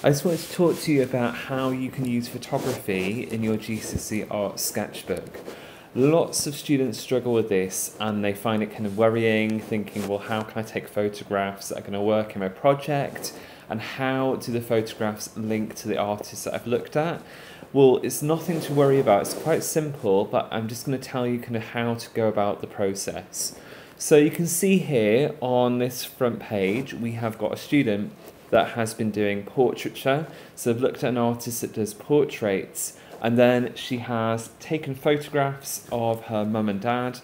I just wanted to talk to you about how you can use photography in your Gcse art sketchbook. Lots of students struggle with this and they find it kind of worrying, thinking, well, how can I take photographs that are going to work in my project? And how do the photographs link to the artists that I've looked at? Well, it's nothing to worry about. It's quite simple, but I'm just going to tell you kind of how to go about the process. So you can see here on this front page, we have got a student that has been doing portraiture. So I've looked at an artist that does portraits, and then she has taken photographs of her mum and dad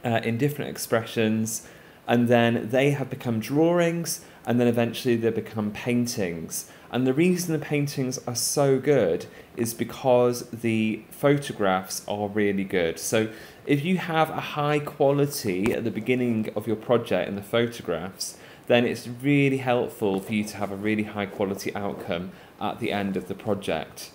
in different expressions, and then they have become drawings, and then eventually they become paintings. And the reason the paintings are so good is because the photographs are really good. So if you have a high quality at the beginning of your project in the photographs, then it's really helpful for you to have a really high quality outcome at the end of the project.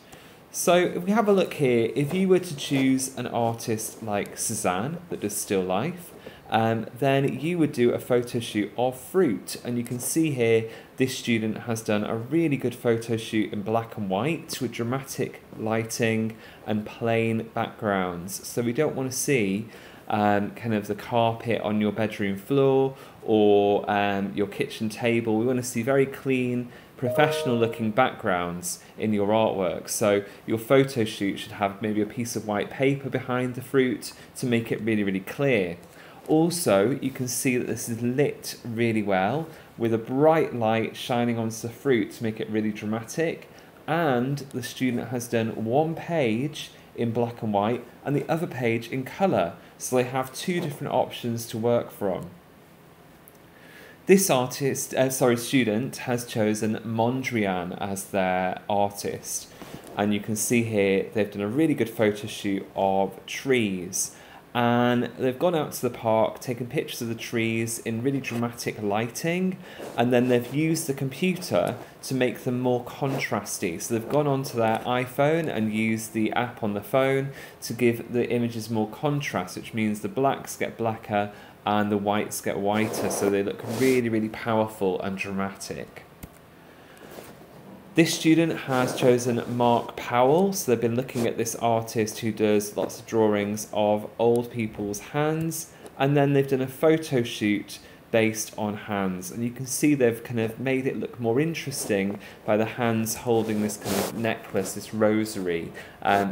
So if we have a look here, if you were to choose an artist like Suzanne that does still life, then you would do a photo shoot of fruit. And you can see here, this student has done a really good photo shoot in black and white with dramatic lighting and plain backgrounds. So we don't want to see kind of the carpet on your bedroom floor or your kitchen table. We want to see very clean, professional looking backgrounds in your artwork. So your photo shoot should have maybe a piece of white paper behind the fruit to make it really, really clear. Also, you can see that this is lit really well with a bright light shining onto the fruit to make it really dramatic. And the student has done one page in black and white and the other page in colour. So they have two different options to work from. This student has chosen Mondrian as their artist. And you can see here they've done a really good photo shoot of trees. And they've gone out to the park, taken pictures of the trees in really dramatic lighting, and then they've used the computer to make them more contrasty. So they've gone onto their iPhone and used the app on the phone to give the images more contrast, which means the blacks get blacker and the whites get whiter, so they look really, really powerful and dramatic. This student has chosen Mark Powell, so they've been looking at this artist who does lots of drawings of old people's hands, and then they've done a photo shoot based on hands, and you can see they've kind of made it look more interesting by the hands holding this kind of necklace, this rosary,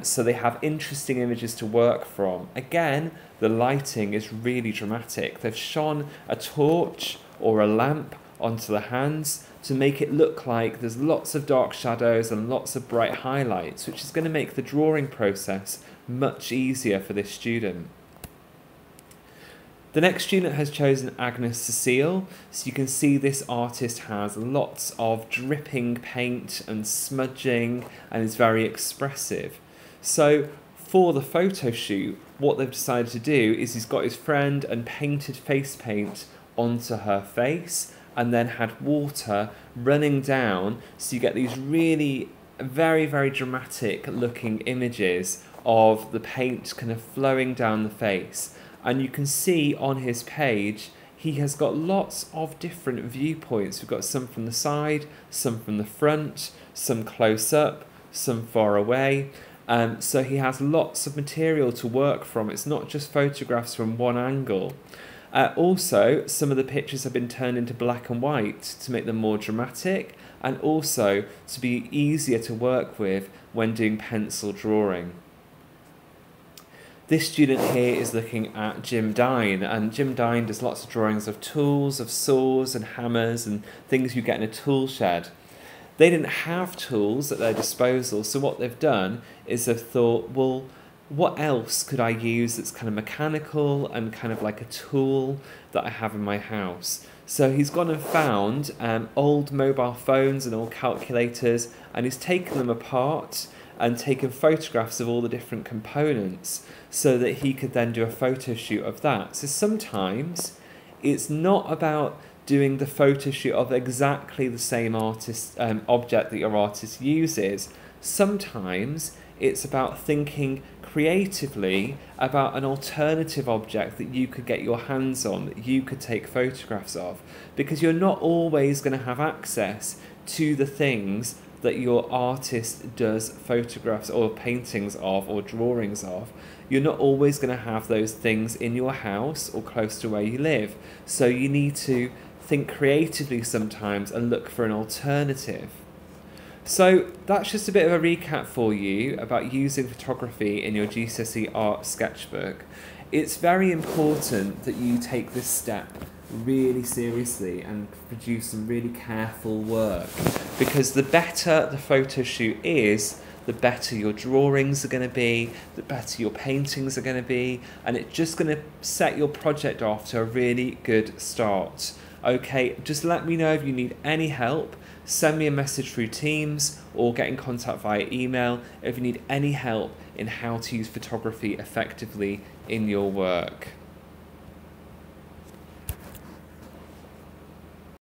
so they have interesting images to work from. Again, the lighting is really dramatic. They've shone a torch or a lamp onto the hands to make it look like there's lots of dark shadows and lots of bright highlights, which is going to make the drawing process much easier for this student. The next student has chosen Agnes Cecile, so you can see this artist has lots of dripping paint and smudging and is very expressive. So for the photo shoot, what they've decided to do is he's got his friend and painted face paint onto her face, and then had water running down, so you get these really very, very dramatic looking images of the paint kind of flowing down the face. And you can see on his page he has got lots of different viewpoints. We've got some from the side, some from the front, some close up, some far away. So he has lots of material to work from. It's not just photographs from one angle. Also, some of the pictures have been turned into black and white to make them more dramatic, and also to be easier to work with when doing pencil drawing. This student here is looking at Jim Dine, and Jim Dine does lots of drawings of tools, of saws and hammers and things you get in a tool shed. They didn't have tools at their disposal, so what they've done is they've thought, well, what else could I use that's kind of mechanical and kind of like a tool that I have in my house? So he's gone and found old mobile phones and old calculators, and he's taken them apart and taken photographs of all the different components so that he could then do a photo shoot of that. So sometimes it's not about doing the photo shoot of exactly the same object that your artist uses. Sometimes it's about thinking creatively about an alternative object that you could get your hands on, that you could take photographs of, because you're not always going to have access to the things that your artist does photographs or paintings of or drawings of. You're not always going to have those things in your house or close to where you live. So you need to think creatively sometimes and look for an alternative. So that's just a bit of a recap for you about using photography in your GCSE art sketchbook. It's very important that you take this step really seriously and produce some really careful work, because the better the photo shoot is, the better your drawings are going to be, the better your paintings are going to be, and it's just going to set your project off to a really good start. Okay, just let me know if you need any help. Send me a message through Teams or get in contact via email if you need any help in how to use photography effectively in your work.